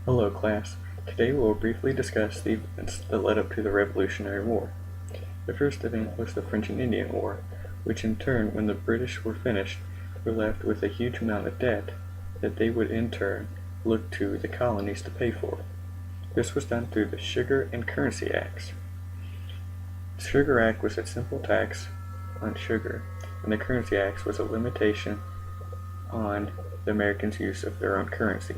Hello class. Today we will briefly discuss the events that led up to the Revolutionary War. The first event was the French and Indian War, which in turn, when the British were finished, were left with a huge amount of debt that they would in turn look to the colonies to pay for. This was done through the Sugar and Currency Acts. The Sugar Act was a simple tax on sugar, and the Currency Act was a limitation on the Americans' use of their own currency.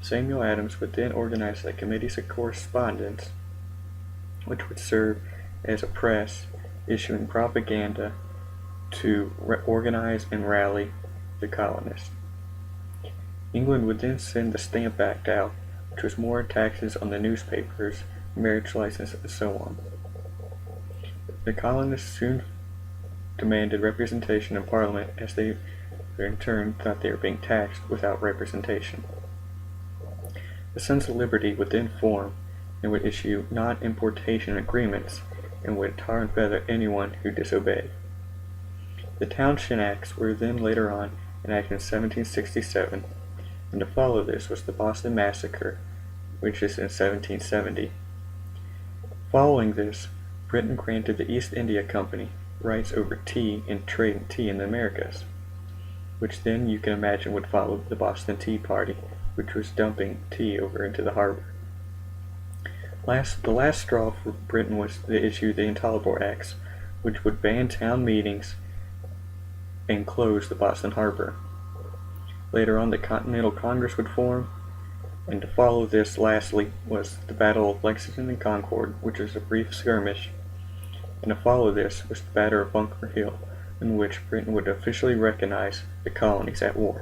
Samuel Adams would then organize the Committees of Correspondence, which would serve as a press issuing propaganda to organize and rally the colonists. England would then send the Stamp Act out, which was more taxes on the newspapers, marriage license, and so on. The colonists soon demanded representation in Parliament, as they in turn thought they were being taxed without representation. The Sons of Liberty would then form and would issue non-importation agreements and would tar and feather anyone who disobeyed. The Townshend Acts were then later on enacted in 1767, and to follow this was the Boston Massacre, which is in 1770. Following this, Britain granted the East India Company rights over tea and trade in tea in the Americas, which then you can imagine would follow the Boston Tea Party, which was dumping tea over into the harbor. The last straw for Britain was to issue the Intolerable Acts, which would ban town meetings and close the Boston harbor. Later on, the Continental Congress would form, and to follow this, lastly, was the Battle of Lexington and Concord, which was a brief skirmish, and to follow this was the Battle of Bunker Hill, in which Britain would officially recognize the colonies at war.